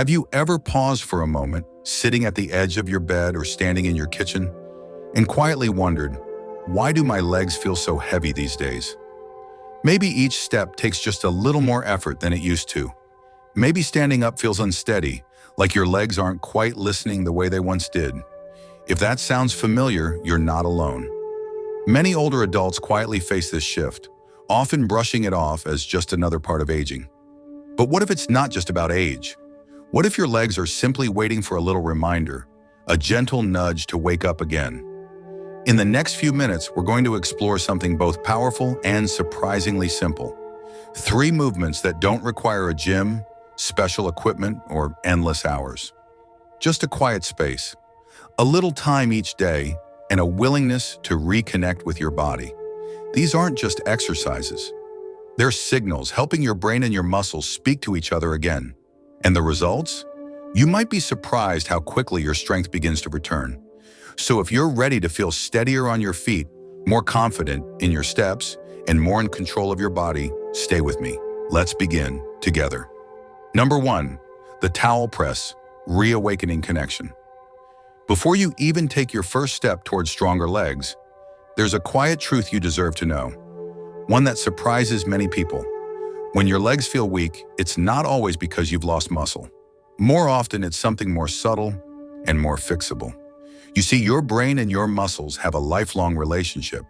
Have you ever paused for a moment, sitting at the edge of your bed or standing in your kitchen, and quietly wondered, why do my legs feel so heavy these days? Maybe each step takes just a little more effort than it used to. Maybe standing up feels unsteady, like your legs aren't quite listening the way they once did. If that sounds familiar, you're not alone. Many older adults quietly face this shift, often brushing it off as just another part of aging. But what if it's not just about age? What if your legs are simply waiting for a little reminder, a gentle nudge to wake up again? In the next few minutes, we're going to explore something both powerful and surprisingly simple. 3 movements that don't require a gym, special equipment, or endless hours. Just a quiet space, a little time each day, and a willingness to reconnect with your body. These aren't just exercises. They're signals helping your brain and your muscles speak to each other again. And the results? You might be surprised how quickly your strength begins to return. So if you're ready to feel steadier on your feet, more confident in your steps, and more in control of your body, stay with me. Let's begin together. Number 1, the towel press, reawakening connection. Before you even take your first step towards stronger legs, there's a quiet truth you deserve to know, one that surprises many people. When your legs feel weak, it's not always because you've lost muscle. More often, it's something more subtle and more fixable. You see, your brain and your muscles have a lifelong relationship.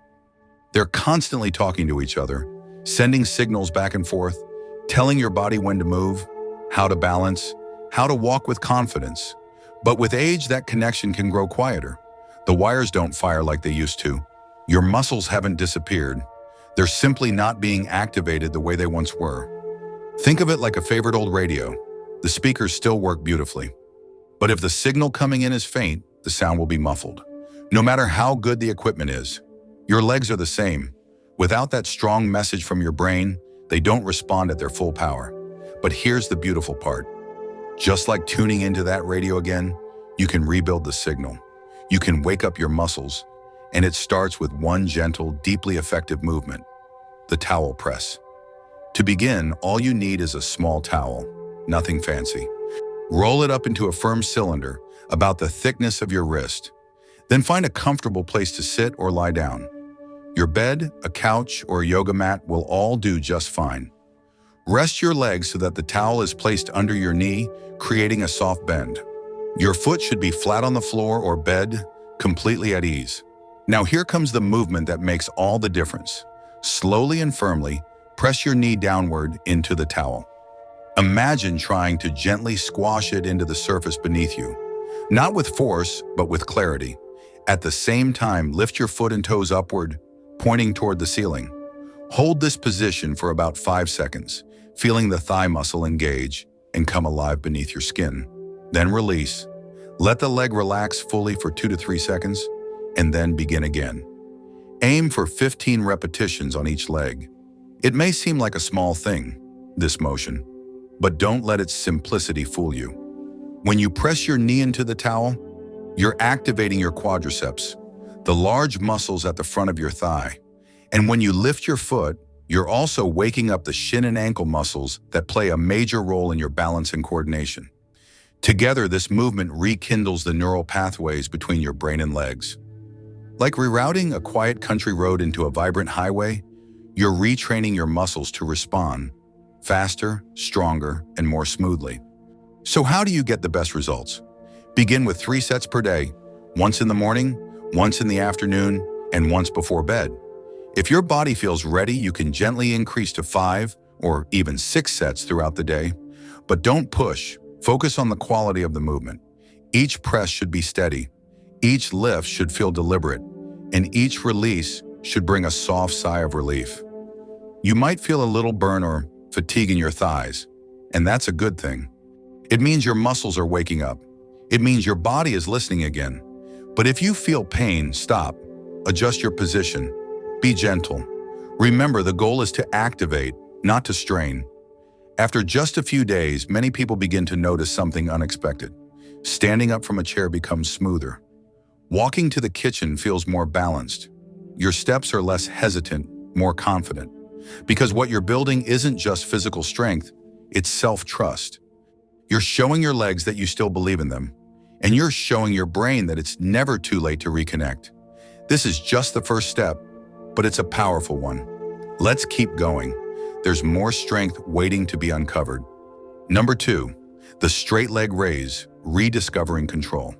They're constantly talking to each other, sending signals back and forth, telling your body when to move, how to balance, how to walk with confidence. But with age, that connection can grow quieter. The wires don't fire like they used to. Your muscles haven't disappeared. They're simply not being activated the way they once were. Think of it like a favorite old radio. The speakers still work beautifully. But if the signal coming in is faint, the sound will be muffled. No matter how good the equipment is, your legs are the same. Without that strong message from your brain, they don't respond at their full power. But here's the beautiful part. Just like tuning into that radio again, you can rebuild the signal. You can wake up your muscles, and it starts with one gentle, deeply effective movement, the towel press. To begin, all you need is a small towel, nothing fancy. Roll it up into a firm cylinder, about the thickness of your wrist. Then find a comfortable place to sit or lie down. Your bed, a couch, or a yoga mat will all do just fine. Rest your legs so that the towel is placed under your knee, creating a soft bend. Your foot should be flat on the floor or bed, completely at ease. Now here comes the movement that makes all the difference. Slowly and firmly, press your knee downward into the towel. Imagine trying to gently squash it into the surface beneath you. Not with force, but with clarity. At the same time, lift your foot and toes upward, pointing toward the ceiling. Hold this position for about 5 seconds, feeling the thigh muscle engage and come alive beneath your skin. Then release. Let the leg relax fully for 2 to 3 seconds, and then begin again. Aim for 15 repetitions on each leg. It may seem like a small thing, this motion, but don't let its simplicity fool you. When you press your knee into the towel, you're activating your quadriceps, the large muscles at the front of your thigh. And when you lift your foot, you're also waking up the shin and ankle muscles that play a major role in your balance and coordination. Together, this movement rekindles the neural pathways between your brain and legs. Like rerouting a quiet country road into a vibrant highway, you're retraining your muscles to respond faster, stronger, and more smoothly. So how do you get the best results? Begin with 3 sets per day, once in the morning, once in the afternoon, and once before bed. If your body feels ready, you can gently increase to 5 or even 6 sets throughout the day. But don't push. Focus on the quality of the movement. Each press should be steady. Each lift should feel deliberate. And each release should bring a soft sigh of relief. You might feel a little burn or fatigue in your thighs, and that's a good thing. It means your muscles are waking up. It means your body is listening again. But if you feel pain, stop. Adjust your position. Be gentle. Remember, the goal is to activate, not to strain. After just a few days, many people begin to notice something unexpected. Standing up from a chair becomes smoother. Walking to the kitchen feels more balanced. Your steps are less hesitant, more confident. Because what you're building isn't just physical strength, it's self-trust. You're showing your legs that you still believe in them, and you're showing your brain that it's never too late to reconnect. This is just the first step, but it's a powerful one. Let's keep going. There's more strength waiting to be uncovered. Number 2, the straight leg raise, rediscovering control.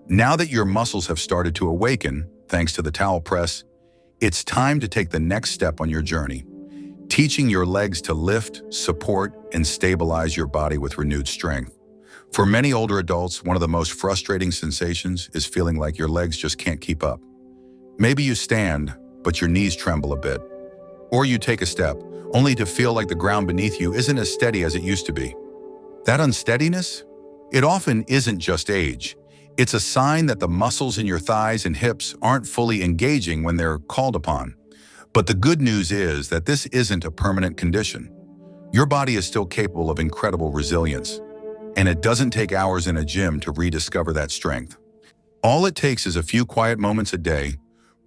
Now that your muscles have started to awaken, thanks to the towel press, it's time to take the next step on your journey, teaching your legs to lift, support, and stabilize your body with renewed strength. For many older adults, one of the most frustrating sensations is feeling like your legs just can't keep up. Maybe you stand, but your knees tremble a bit. Or you take a step, only to feel like the ground beneath you isn't as steady as it used to be. That unsteadiness? It often isn't just age. It's a sign that the muscles in your thighs and hips aren't fully engaging when they're called upon. But the good news is that this isn't a permanent condition. Your body is still capable of incredible resilience, and it doesn't take hours in a gym to rediscover that strength. All it takes is a few quiet moments a day,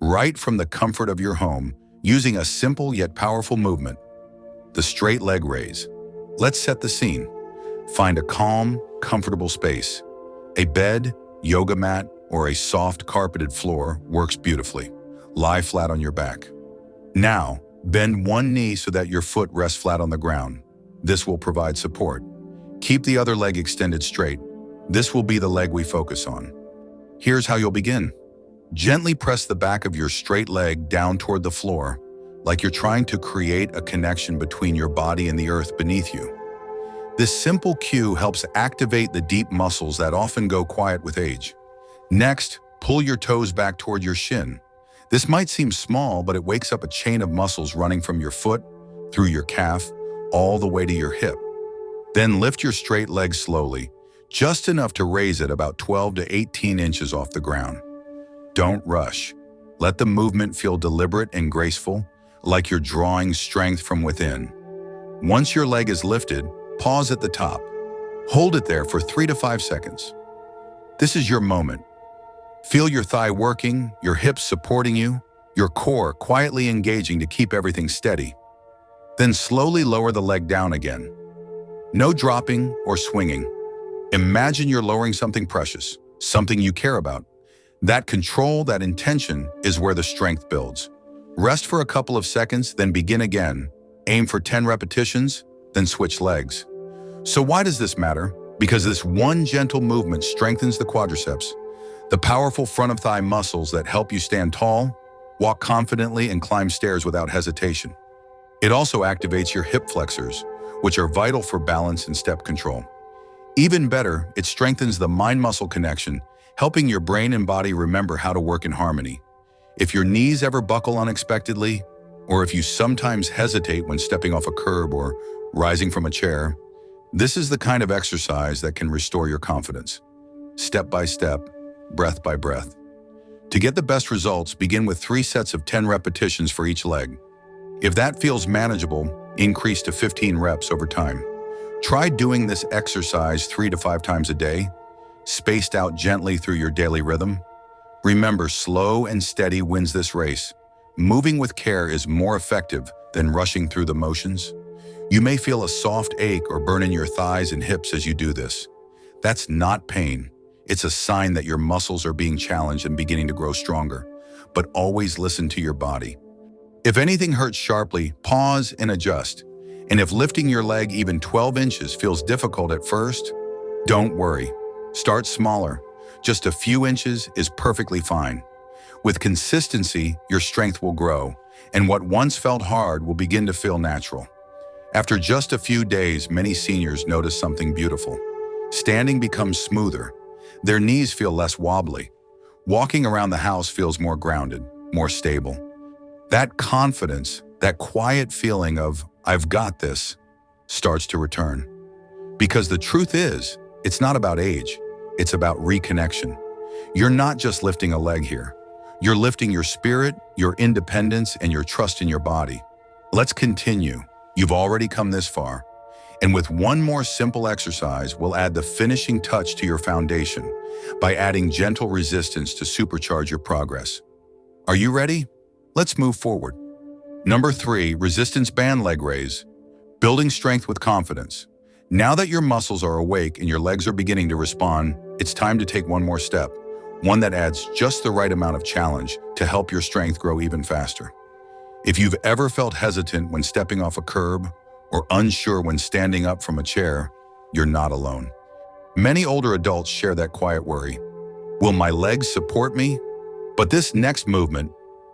right from the comfort of your home, using a simple yet powerful movement, the straight leg raise. Let's set the scene. Find a calm, comfortable space. A bed, yoga mat, or a soft carpeted floor works beautifully. Lie flat on your back. Now, bend one knee so that your foot rests flat on the ground. This will provide support. Keep the other leg extended straight. This will be the leg we focus on. Here's how you'll begin. Gently press the back of your straight leg down toward the floor, like you're trying to create a connection between your body and the earth beneath you. This simple cue helps activate the deep muscles that often go quiet with age. Next, pull your toes back toward your shin. This might seem small, but it wakes up a chain of muscles running from your foot, through your calf, all the way to your hip. Then lift your straight leg slowly, just enough to raise it about 12 to 18 inches off the ground. Don't rush. Let the movement feel deliberate and graceful, like you're drawing strength from within. Once your leg is lifted, pause at the top. Hold it there for 3 to 5 seconds. This is your moment. Feel your thigh working, your hips supporting you, your core quietly engaging to keep everything steady. Then slowly lower the leg down again. No dropping or swinging. Imagine you're lowering something precious, something you care about. That control, that intention, is where the strength builds. Rest for a couple of seconds, then begin again. Aim for 10 repetitions, then switch legs. So why does this matter? Because this one gentle movement strengthens the quadriceps, the powerful front of thigh muscles that help you stand tall, walk confidently, and climb stairs without hesitation. It also activates your hip flexors, which are vital for balance and step control. Even better, it strengthens the mind-muscle connection, helping your brain and body remember how to work in harmony. If your knees ever buckle unexpectedly, or if you sometimes hesitate when stepping off a curb or rising from a chair, this is the kind of exercise that can restore your confidence. Step by step, breath by breath. To get the best results, begin with 3 sets of 10 repetitions for each leg. If that feels manageable, increase to 15 reps over time. Try doing this exercise 3 to 5 times a day, spaced out gently through your daily rhythm. Remember, slow and steady wins this race. Moving with care is more effective than rushing through the motions. You may feel a soft ache or burn in your thighs and hips as you do this. That's not pain. It's a sign that your muscles are being challenged and beginning to grow stronger. But always listen to your body. If anything hurts sharply, pause and adjust. And if lifting your leg even 12 inches feels difficult at first, don't worry. Start smaller. Just a few inches is perfectly fine. With consistency, your strength will grow, and what once felt hard will begin to feel natural. After just a few days, many seniors notice something beautiful. Standing becomes smoother. Their knees feel less wobbly. Walking around the house feels more grounded, more stable. That confidence, that quiet feeling of, "I've got this," starts to return. Because the truth is, it's not about age, it's about reconnection. You're not just lifting a leg here. You're lifting your spirit, your independence, and your trust in your body. Let's continue. You've already come this far. And with one more simple exercise, we'll add the finishing touch to your foundation by adding gentle resistance to supercharge your progress. Are you ready? Let's move forward. Number 3, resistance band leg raise, building strength with confidence. Now that your muscles are awake and your legs are beginning to respond, it's time to take one more step, one that adds just the right amount of challenge to help your strength grow even faster. If you've ever felt hesitant when stepping off a curb or unsure when standing up from a chair, you're not alone. Many older adults share that quiet worry. Will my legs support me? But this next movement,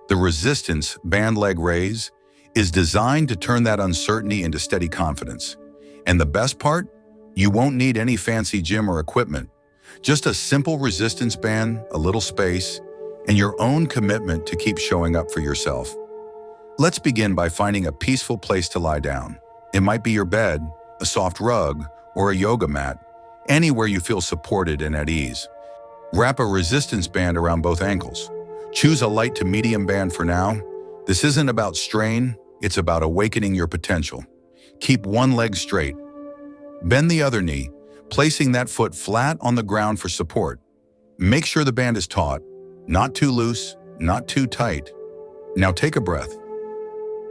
the resistance band leg raise, is designed to turn that uncertainty into steady confidence. And the best part? You won't need any fancy gym or equipment. Just a simple resistance band, a little space, and your own commitment to keep showing up for yourself. Let's begin by finding a peaceful place to lie down. It might be your bed, a soft rug, or a yoga mat, anywhere you feel supported and at ease. Wrap a resistance band around both ankles. Choose a light to medium band for now. This isn't about strain, it's about awakening your potential. Keep one leg straight. Bend the other knee, placing that foot flat on the ground for support. Make sure the band is taut, not too loose, not too tight. Now take a breath.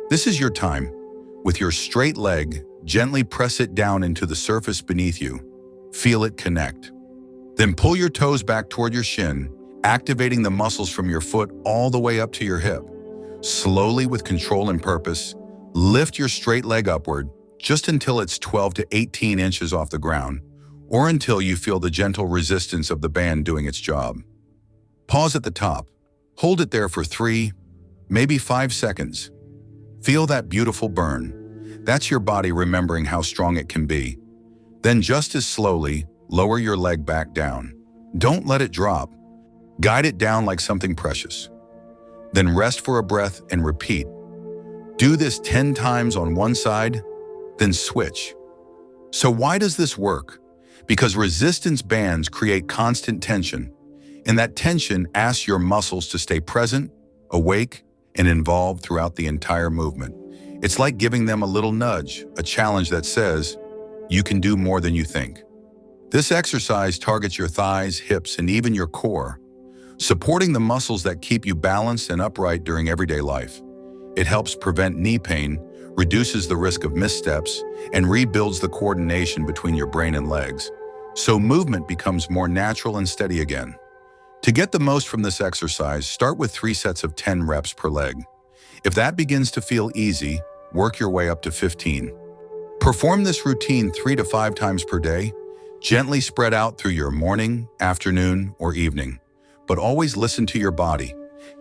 This is your time. With your straight leg, gently press it down into the surface beneath you. Feel it connect. Then pull your toes back toward your shin, activating the muscles from your foot all the way up to your hip. Slowly, with control and purpose, lift your straight leg upward just until it's 12 to 18 inches off the ground, or until you feel the gentle resistance of the band doing its job. Pause at the top. Hold it there for 3, maybe 5 seconds. Feel that beautiful burn. That's your body remembering how strong it can be. Then just as slowly, lower your leg back down. Don't let it drop. Guide it down like something precious. Then rest for a breath and repeat. Do this 10 times on one side, then switch. So why does this work? Because resistance bands create constant tension, and that tension asks your muscles to stay present, awake, and involved throughout the entire movement. It's like giving them a little nudge, a challenge that says, you can do more than you think. This exercise targets your thighs, hips, and even your core, supporting the muscles that keep you balanced and upright during everyday life. It helps prevent knee pain, reduces the risk of missteps, and rebuilds the coordination between your brain and legs, so movement becomes more natural and steady again. To get the most from this exercise, start with 3 sets of 10 reps per leg. If that begins to feel easy, work your way up to 15. Perform this routine 3 to 5 times per day, gently spread out through your morning, afternoon, or evening. But always listen to your body.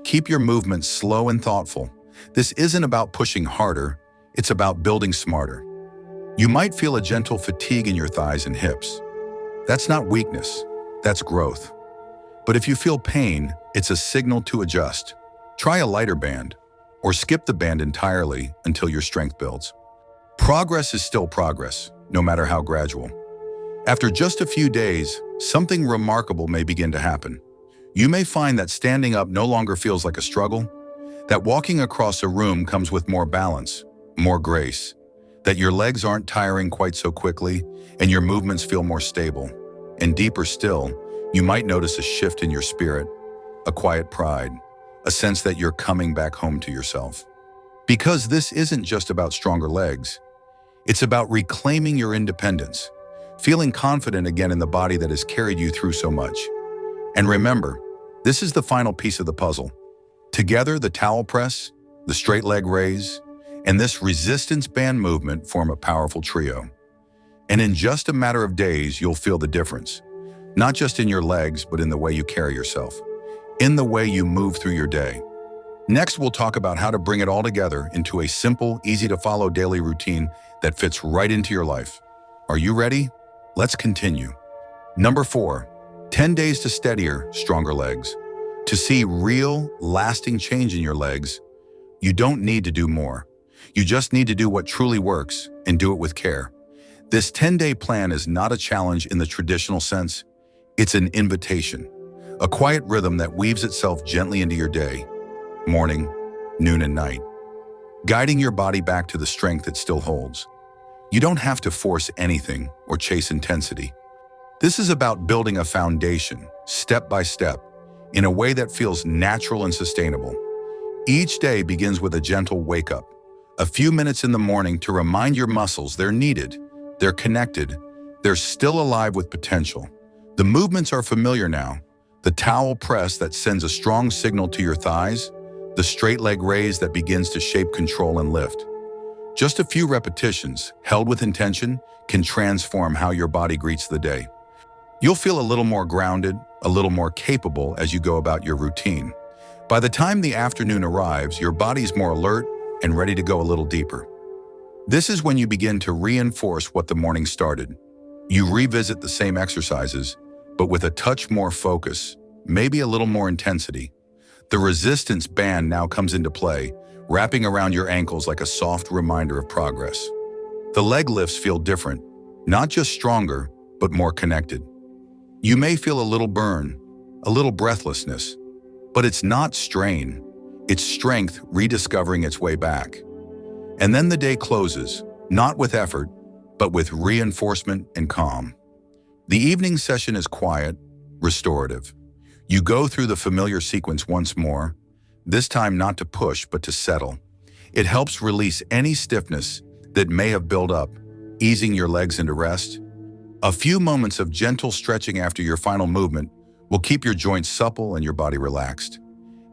Keep your movements slow and thoughtful. This isn't about pushing harder, it's about building smarter. You might feel a gentle fatigue in your thighs and hips. That's not weakness, that's growth. But if you feel pain, it's a signal to adjust. Try a lighter band, or skip the band entirely until your strength builds. Progress is still progress, no matter how gradual. After just a few days, something remarkable may begin to happen. You may find that standing up no longer feels like a struggle, that walking across a room comes with more balance, more grace, that your legs aren't tiring quite so quickly, and your movements feel more stable. And deeper still, you might notice a shift in your spirit, a quiet pride, a sense that you're coming back home to yourself. Because this isn't just about stronger legs, it's about reclaiming your independence, feeling confident again in the body that has carried you through so much. And remember, this is the final piece of the puzzle. Together, the towel press, the straight leg raise, and this resistance band movement form a powerful trio. And in just a matter of days, you'll feel the difference, not just in your legs, but in the way you carry yourself, in the way you move through your day. Next, we'll talk about how to bring it all together into a simple, easy-to-follow daily routine that fits right into your life. Are you ready? Let's continue. Number 4, 10 days to steadier, stronger legs. To see real, lasting change in your legs, you don't need to do more. You just need to do what truly works and do it with care. This 10-day plan is not a challenge in the traditional sense. It's an invitation, a quiet rhythm that weaves itself gently into your day, morning, noon, and night, guiding your body back to the strength it still holds. You don't have to force anything or chase intensity. This is about building a foundation, step by step, in a way that feels natural and sustainable. Each day begins with a gentle wake-up, a few minutes in the morning to remind your muscles they're needed, They're connected. They're still alive with potential. The movements are familiar now. The towel press that sends a strong signal to your thighs, the straight leg raise that begins to shape control and lift. Just a few repetitions, held with intention, can transform how your body greets the day. You'll feel a little more grounded, a little more capable as you go about your routine. By the time the afternoon arrives, your body's more alert and ready to go a little deeper. This is when you begin to reinforce what the morning started. You revisit the same exercises, but with a touch more focus, maybe a little more intensity. The resistance band now comes into play, wrapping around your ankles like a soft reminder of progress. The leg lifts feel different, not just stronger, but more connected. You may feel a little burn, a little breathlessness, but it's not strain. It's strength rediscovering its way back. And then the day closes, not with effort, but with reinforcement and calm. The evening session is quiet, restorative. You go through the familiar sequence once more, this time not to push, but to settle. It helps release any stiffness that may have built up, easing your legs into rest. A few moments of gentle stretching after your final movement will keep your joints supple and your body relaxed.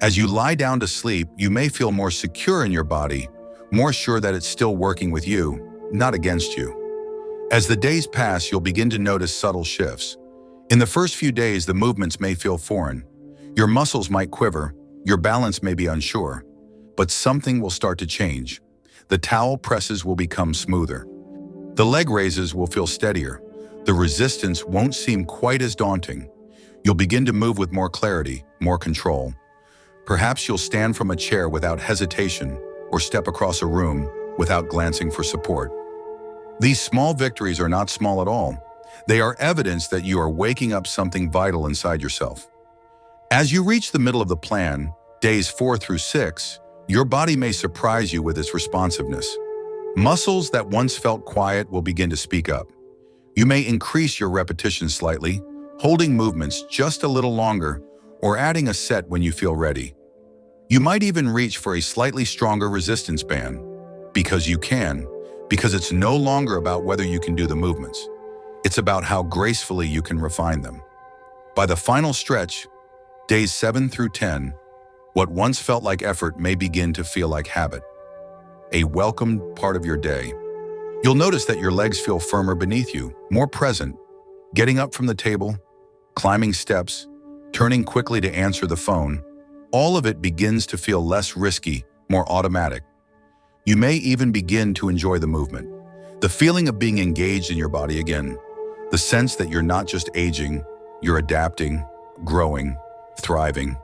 As you lie down to sleep, you may feel more secure in your body, more sure that it's still working with you, not against you. As the days pass, you'll begin to notice subtle shifts. In the first few days, the movements may feel foreign. Your muscles might quiver, your balance may be unsure, but something will start to change. The towel presses will become smoother. The leg raises will feel steadier. The resistance won't seem quite as daunting. You'll begin to move with more clarity, more control. Perhaps you'll stand from a chair without hesitation or step across a room without glancing for support. These small victories are not small at all. They are evidence that you are waking up something vital inside yourself. As you reach the middle of the plan, days 4 through 6, your body may surprise you with its responsiveness. Muscles that once felt quiet will begin to speak up. You may increase your repetitions slightly, holding movements just a little longer, or adding a set when you feel ready. You might even reach for a slightly stronger resistance band, because you can, because it's no longer about whether you can do the movements. It's about how gracefully you can refine them. By the final stretch, days 7 through 10, what once felt like effort may begin to feel like habit, a welcomed part of your day. You'll notice that your legs feel firmer beneath you, more present, getting up from the table, climbing steps, turning quickly to answer the phone. All of it begins to feel less risky, more automatic. You may even begin to enjoy the movement, the feeling of being engaged in your body again, the sense that you're not just aging, you're adapting, growing, thriving.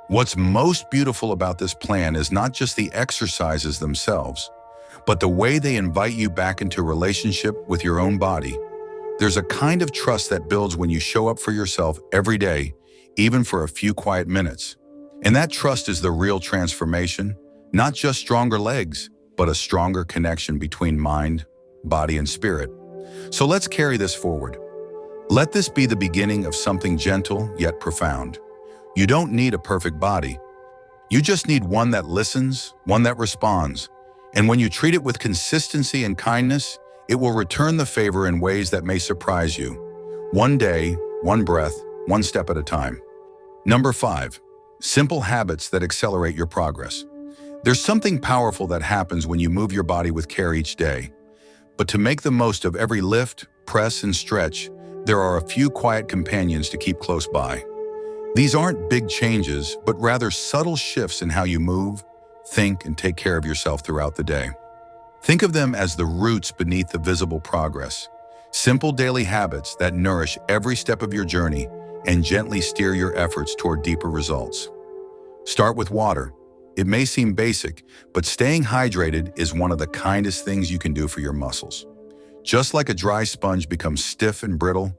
What's most beautiful about this plan is not just the exercises themselves, but the way they invite you back into relationship with your own body. There's a kind of trust that builds when you show up for yourself every day, even for a few quiet minutes. And that trust is the real transformation, not just stronger legs, but a stronger connection between mind, body, and spirit. So let's carry this forward. Let this be the beginning of something gentle yet profound. You don't need a perfect body. You just need one that listens, one that responds. And when you treat it with consistency and kindness, it will return the favor in ways that may surprise you. One day, one breath, one step at a time. Number 5, simple habits that accelerate your progress. There's something powerful that happens when you move your body with care each day. But to make the most of every lift, press, and stretch, there are a few quiet companions to keep close by. These aren't big changes, but rather subtle shifts in how you move, think, and take care of yourself throughout the day. Think of them as the roots beneath the visible progress, simple daily habits that nourish every step of your journey and gently steer your efforts toward deeper results. Start with water. It may seem basic, but staying hydrated is one of the kindest things you can do for your muscles. Just like a dry sponge becomes stiff and brittle,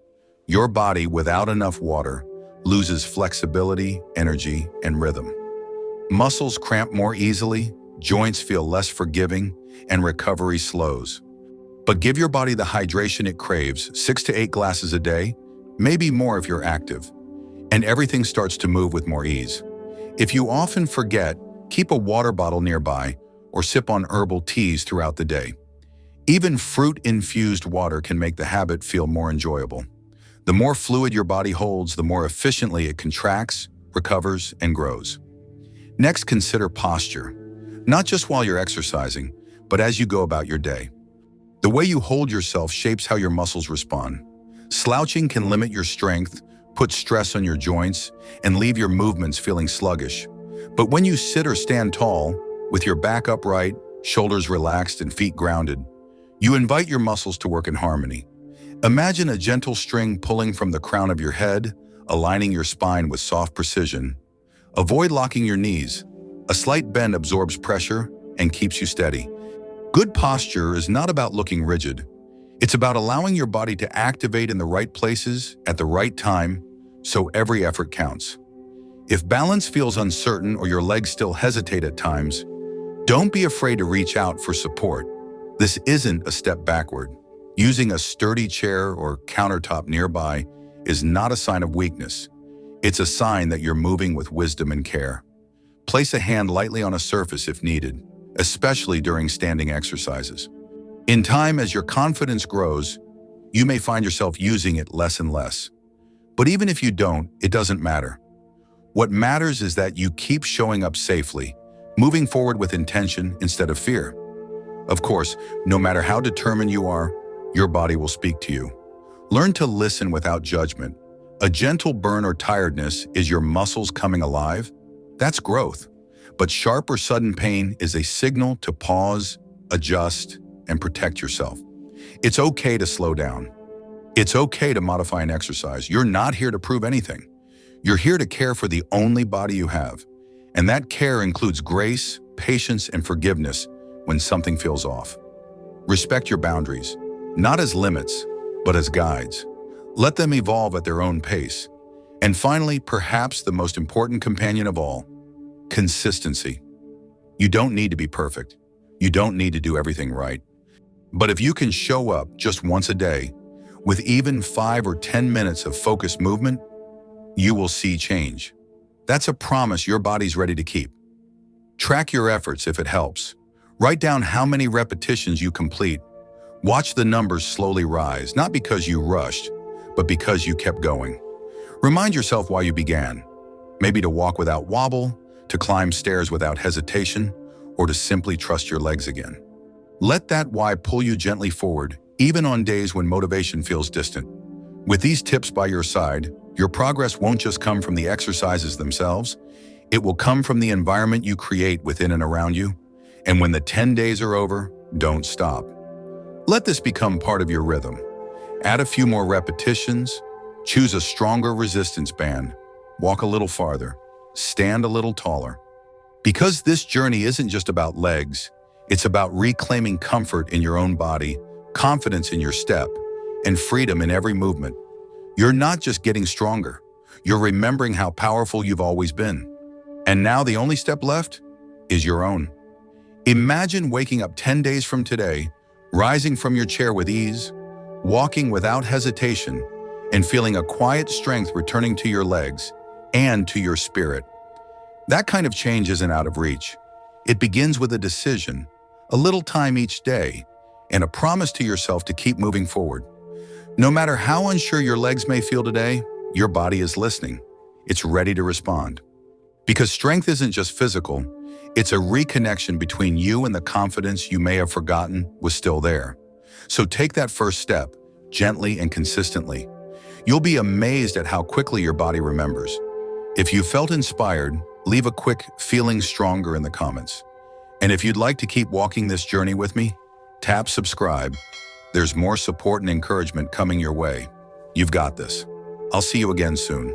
your body without enough water loses flexibility, energy, and rhythm. Muscles cramp more easily, joints feel less forgiving, and recovery slows. But give your body the hydration it craves, 6 to 8 glasses a day, maybe more if you're active, and everything starts to move with more ease. If you often forget, keep a water bottle nearby or sip on herbal teas throughout the day. Even fruit-infused water can make the habit feel more enjoyable. The more fluid your body holds, the more efficiently it contracts, recovers, and grows. Next, consider posture, not just while you're exercising, but as you go about your day. The way you hold yourself shapes how your muscles respond. Slouching can limit your strength, put stress on your joints, and leave your movements feeling sluggish. But when you sit or stand tall, with your back upright, shoulders relaxed, and feet grounded, you invite your muscles to work in harmony. Imagine a gentle string pulling from the crown of your head, aligning your spine with soft precision. Avoid locking your knees. A slight bend absorbs pressure and keeps you steady. Good posture is not about looking rigid. It's about allowing your body to activate in the right places at the right time, so every effort counts. If balance feels uncertain or your legs still hesitate at times, don't be afraid to reach out for support. This isn't a step backward. Using a sturdy chair or countertop nearby is not a sign of weakness. It's a sign that you're moving with wisdom and care. Place a hand lightly on a surface if needed, especially during standing exercises. In time, as your confidence grows, you may find yourself using it less and less. But even if you don't, it doesn't matter. What matters is that you keep showing up safely, moving forward with intention instead of fear. Of course, no matter how determined you are, your body will speak to you. Learn to listen without judgment. A gentle burn or tiredness is your muscles coming alive. That's growth. But sharp or sudden pain is a signal to pause, adjust, and protect yourself. It's okay to slow down. It's okay to modify an exercise. You're not here to prove anything. You're here to care for the only body you have. And that care includes grace, patience, and forgiveness when something feels off. Respect your boundaries, not as limits, but as guides. Let them evolve at their own pace. And finally, perhaps the most important companion of all, consistency. You don't need to be perfect. You don't need to do everything right. But if you can show up just once a day, with even 5 or 10 minutes of focused movement, you will see change. That's a promise your body's ready to keep. Track your efforts if it helps. Write down how many repetitions you complete. Watch the numbers slowly rise, not because you rushed, but because you kept going. Remind yourself why you began. Maybe to walk without wobble, to climb stairs without hesitation, or to simply trust your legs again. Let that why pull you gently forward, even on days when motivation feels distant. With these tips by your side, your progress won't just come from the exercises themselves, it will come from the environment you create within and around you. And when the 10 days are over, don't stop. Let this become part of your rhythm. Add a few more repetitions, choose a stronger resistance band, walk a little farther, stand a little taller. Because this journey isn't just about legs, it's about reclaiming comfort in your own body, confidence in your step, and freedom in every movement. You're not just getting stronger, you're remembering how powerful you've always been. And now the only step left is your own. Imagine waking up 10 days from today, rising from your chair with ease, walking without hesitation, and feeling a quiet strength returning to your legs and to your spirit. That kind of change isn't out of reach. It begins with a decision, a little time each day, and a promise to yourself to keep moving forward. No matter how unsure your legs may feel today, your body is listening. It's ready to respond. Because strength isn't just physical, it's a reconnection between you and the confidence you may have forgotten was still there. So take that first step, gently and consistently. You'll be amazed at how quickly your body remembers. If you felt inspired, leave a quick "feeling stronger" in the comments. And if you'd like to keep walking this journey with me, tap subscribe. There's more support and encouragement coming your way. You've got this. I'll see you again soon.